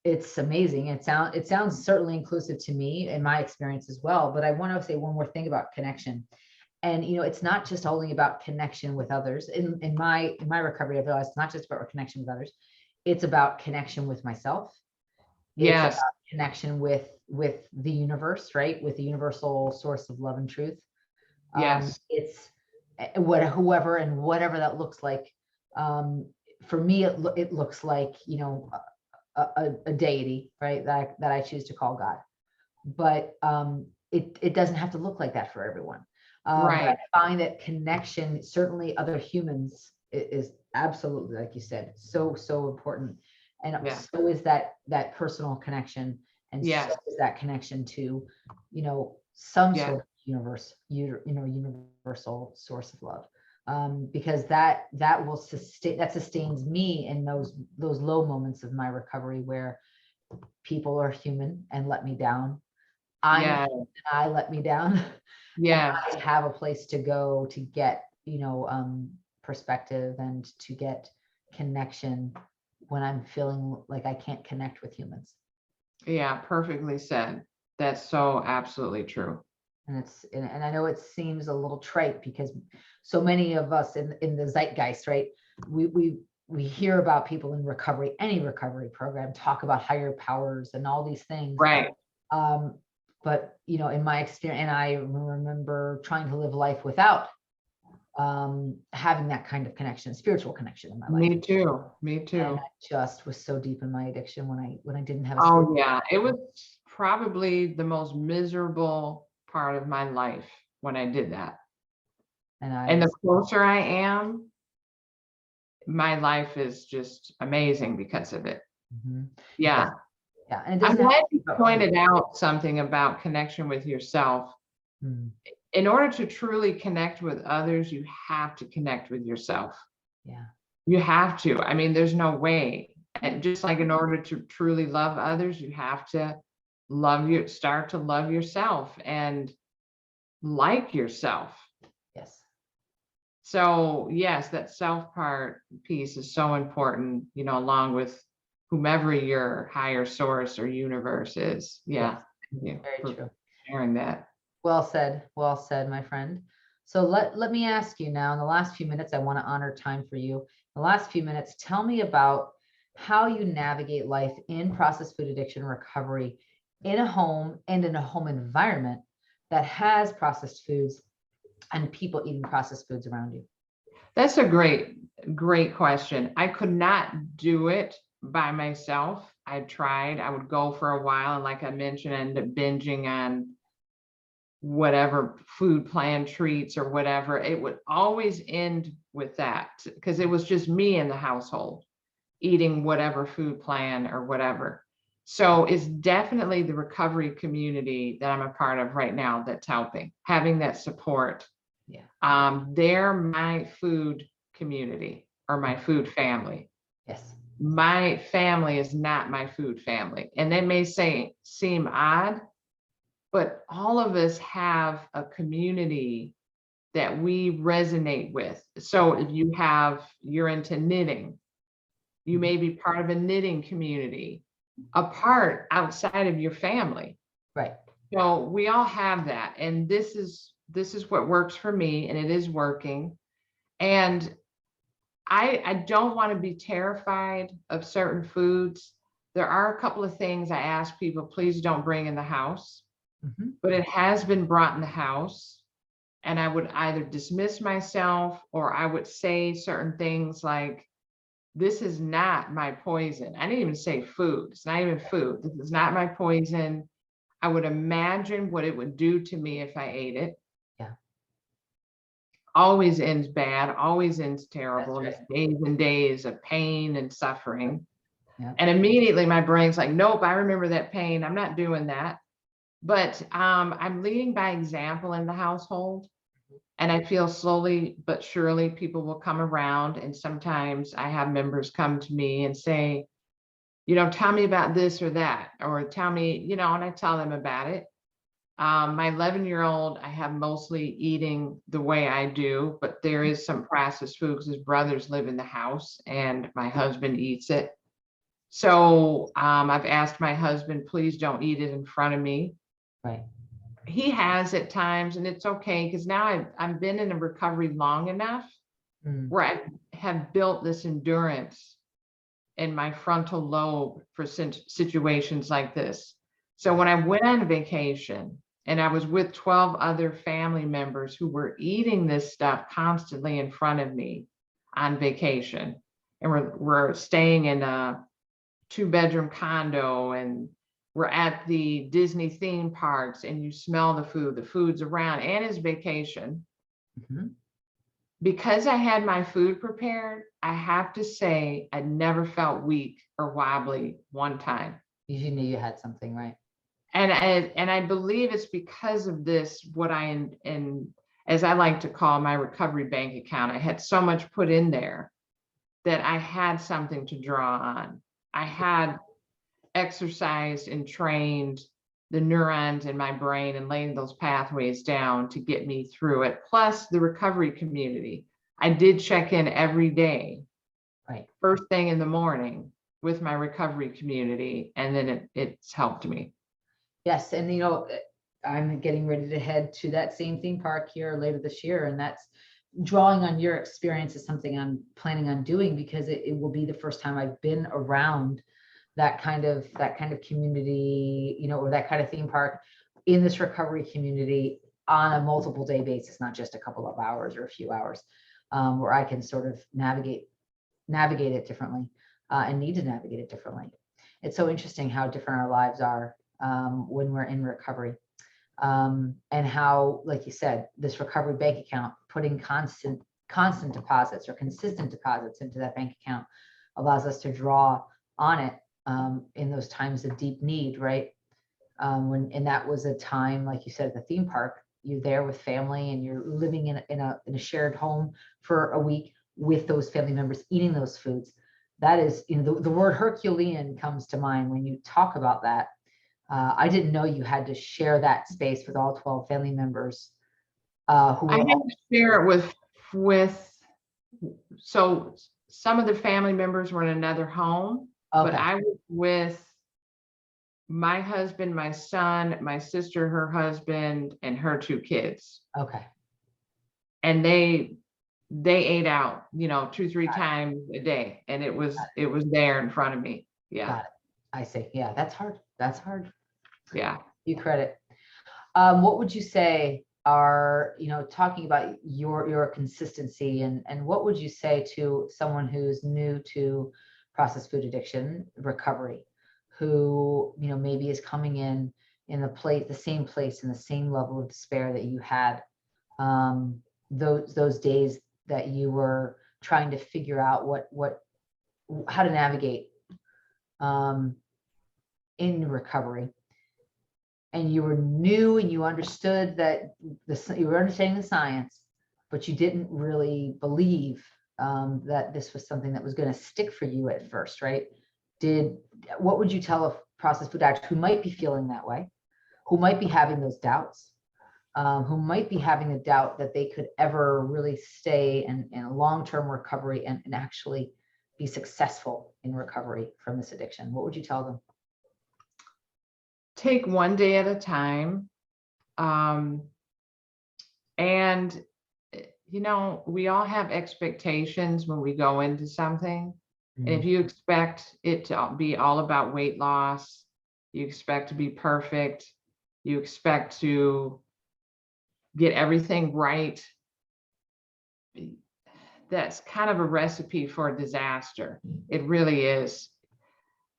Speaker 1: it's amazing. It sounds certainly inclusive to me in my experience as well. But I want to say one more thing about connection. And it's not just only about connection with others. In my recovery, I realized it's not just about connection with others. It's about connection with myself. It's about
Speaker 2: Yes,
Speaker 1: connection with the universe, right? With the universal source of love and truth. It's whoever and whatever that looks like. Um, for me, it looks like a deity, right? That I choose to call God. But it doesn't have to look like that for everyone. But I
Speaker 2: right.
Speaker 1: find that connection, certainly other humans, is absolutely, like you said, so important. And
Speaker 2: Yeah.
Speaker 1: so is that personal connection, and so
Speaker 2: Yes.
Speaker 1: is that connection to, some
Speaker 2: Yeah.
Speaker 1: sort of universal source of love. Because that will sustains me in those low moments of my recovery where people are human and let me down. I'm
Speaker 2: Yeah.
Speaker 1: I let me down. And
Speaker 2: Yeah.
Speaker 1: I have a place to go to get, perspective and to get connection when I'm feeling like I can't connect with humans.
Speaker 2: Yeah. Perfectly said. That's so absolutely true.
Speaker 1: And I know it seems a little trite because so many of us in the zeitgeist, right? We hear about people in recovery, any recovery program, talk about higher powers and all these things.
Speaker 2: Right.
Speaker 1: Um, but in my experience, and I remember trying to live life without having that kind of connection, spiritual connection in my life.
Speaker 2: Me too. Me
Speaker 1: And
Speaker 2: too.
Speaker 1: I just was so deep in my addiction when I didn't have a
Speaker 2: Oh,
Speaker 1: spiritual
Speaker 2: yeah. It was
Speaker 1: connection.
Speaker 2: probably the most miserable part of my life when I did that.
Speaker 1: And I
Speaker 2: And the
Speaker 1: was,
Speaker 2: closer I am, my life is just amazing because of it.
Speaker 1: mhm. Yeah,
Speaker 2: Yeah.
Speaker 1: yeah. And it
Speaker 2: I'm
Speaker 1: doesn't have
Speaker 2: glad
Speaker 1: to be
Speaker 2: you
Speaker 1: about other.
Speaker 2: pointed out something about connection with yourself.
Speaker 1: Mm,
Speaker 2: In order to truly connect with others, you have to connect with yourself.
Speaker 1: yeah,
Speaker 2: You have to. I mean, there's no way. And just like in order to truly love others, you have to start to love yourself and like yourself.
Speaker 1: Yes.
Speaker 2: So yes, that self part piece is so important, along with whomever your higher source or universe is. Yeah.
Speaker 1: Yes.
Speaker 2: Thank you
Speaker 1: Very
Speaker 2: for
Speaker 1: true.
Speaker 2: sharing that.
Speaker 1: Well said, my friend. So let me ask you now, in the last few minutes, I want to honor time for you. In the last few minutes, tell me about how you navigate life in processed food addiction recovery in a home and in a home environment that has processed foods and people eating processed foods around you.
Speaker 2: That's a great question. I could not do it by myself. I tried. I would go for a while, and like I mentioned, I ended up binging on whatever food plan treats or whatever. It would always end with that because it was just me in the household eating whatever food plan or whatever. So it's definitely the recovery community that I'm a part of right now that's helping, having that support.
Speaker 1: Yeah.
Speaker 2: They're my food community or my food family.
Speaker 1: Yes.
Speaker 2: My family is not my food family. And that may seem odd, but all of us have a community that we resonate with. So if you're into knitting, you may be part of a knitting community, a part outside of your family.
Speaker 1: Right.
Speaker 2: So we all have that. And this is what works for me, and it is working. And I don't want to be terrified of certain foods. There are a couple of things I ask people, please don't bring in the house.
Speaker 1: Mm-hmm.
Speaker 2: But it has been brought in the house. And I would either dismiss myself or I would say certain things like, this is not my poison. I didn't even say food. It's not even food. This is not my poison. I would imagine what it would do to me if I ate it.
Speaker 1: Yeah.
Speaker 2: Always ends bad, always ends terrible.
Speaker 1: That's
Speaker 2: It's
Speaker 1: right.
Speaker 2: days and days of pain and suffering.
Speaker 1: Yeah.
Speaker 2: And immediately my brain's like, nope, I remember that pain. I'm not doing that. But I'm leading by example in the household. And I feel slowly but surely people will come around. And sometimes I have members come to me and say, tell me about this or that, or tell me, and I tell them about it. My 11-year-old, I have mostly eating the way I do, but there is some processed food because his brothers live in the house and my husband eats it. So I've asked my husband, please don't eat it in front of me.
Speaker 1: Right.
Speaker 2: He has at times, and it's okay because now I've been in a recovery long enough where I have built this endurance in my frontal lobe for situations like this. So when I went on vacation and I was with 12 other family members who were eating this stuff constantly in front of me on vacation, and we're staying in a 2-bedroom condo, and we're at the Disney theme parks, and you smell the food's around, and it's vacation.
Speaker 1: Mm-hmm.
Speaker 2: Because I had my food prepared, I have to say I never felt weak or wobbly one time.
Speaker 1: You knew you had something, right?
Speaker 2: And I believe it's because of this, what and as I like to call my recovery bank account, I had so much put in there that I had something to draw on. I had exercised and trained the neurons in my brain and laying those pathways down to get me through it. Plus the recovery community. I did check in every day,
Speaker 1: Right.
Speaker 2: First thing in the morning with my recovery community. And then it's helped me.
Speaker 1: Yes. And, I'm getting ready to head to that same theme park here later this year. And that's drawing on your experience is something I'm planning on doing because it will be the first time I've been around that kind of community, or that kind of theme park in this recovery community on a multiple day basis, not just a couple of hours or a few hours, where I can sort of navigate it differently and need to navigate it differently. It's so interesting how different our lives are when we're in recovery. And how, like you said, this recovery bank account, putting constant deposits or consistent deposits into that bank account allows us to draw on it in those times of deep need, right? And that was a time, like you said, at the theme park, you're there with family and you're living in a shared home for a week with those family members eating those foods. That is, the word Herculean comes to mind when you talk about that. I didn't know you had to share that space with all 12 family members who
Speaker 2: I
Speaker 1: were
Speaker 2: had to share it with, so some of the family members were in another home, but
Speaker 1: okay.
Speaker 2: I was with my husband, my son, my sister, her husband, and her 2 kids.
Speaker 1: Okay.
Speaker 2: And they ate out, 2, 3
Speaker 1: Got
Speaker 2: times a day. And it
Speaker 1: it.
Speaker 2: was there in front of me. Yeah.
Speaker 1: Got it. I see. Yeah, that's hard. That's hard.
Speaker 2: Yeah.
Speaker 1: You credit. What would you say are, talking about your consistency, and what would you say to someone who's new to processed food addiction recovery, who, maybe is coming in the same place, in the same level of despair that you had, those days that you were trying to figure out how to navigate in recovery, and you were new and you understood that you were understanding the science, but you didn't really believe that this was something that was going to stick for you at first, right? What would you tell a processed food addict who might be feeling that way, who might be having those doubts, who might be having a doubt that they could ever really stay in a long-term recovery and actually be successful in recovery from this addiction? What would you tell them?
Speaker 2: Take one day at a time. And, we all have expectations when we go into something. And if you expect it to be all about weight loss, you expect to be perfect, you expect to get everything right, that's kind of a recipe for disaster. It really is.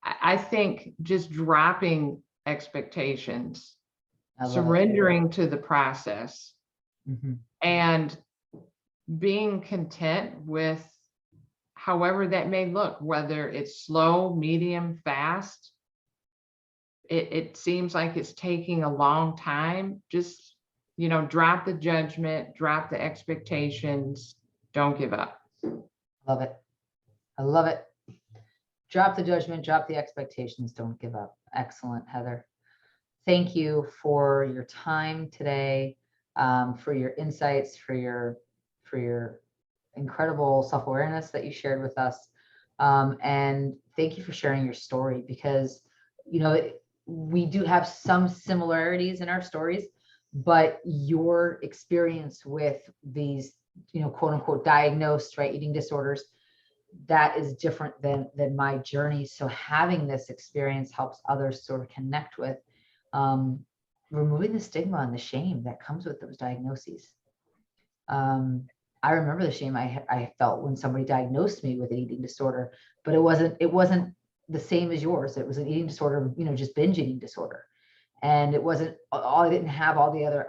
Speaker 2: I think just dropping expectations, surrendering to the process, and being content with however that may look, whether it's slow, medium, fast. It seems like it's taking a long time. Just, drop the judgment, drop the expectations, don't give up.
Speaker 1: Love it. I love it. Drop the judgment, drop the expectations, don't give up. Excellent, Heather. Thank you for your time today, for your insights, for your incredible self-awareness that you shared with us. And thank you for sharing your story, because, we do have some similarities in our stories, but your experience with these, quote unquote, diagnosed, right, eating disorders, that is different than my journey. So having this experience helps others sort of connect with removing the stigma and the shame that comes with those diagnoses. I remember the shame I felt when somebody diagnosed me with an eating disorder, but it wasn't the same as yours. It was an eating disorder, just binge eating disorder. And it wasn't all, I didn't have all the other,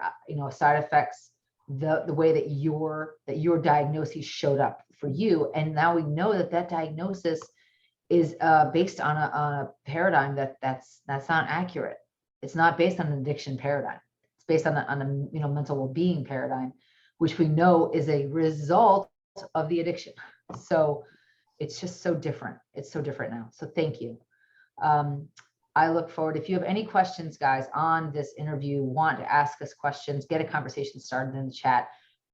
Speaker 1: side effects, the way that your diagnosis showed up for you. And now we know that diagnosis is based on a paradigm that's not accurate. It's not based on an addiction paradigm. It's based on a mental well-being paradigm, which we know is a result of the addiction. So it's just so different. It's so different now. So thank you. I look forward. If you have any questions, guys, on this interview, want to ask us questions, get a conversation started in the chat.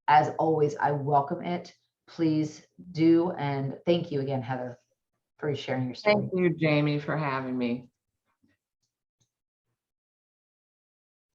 Speaker 1: As always, I welcome it. Please do. And thank you again, Heather, for sharing your story.
Speaker 2: Thank you, Jamie, for having me.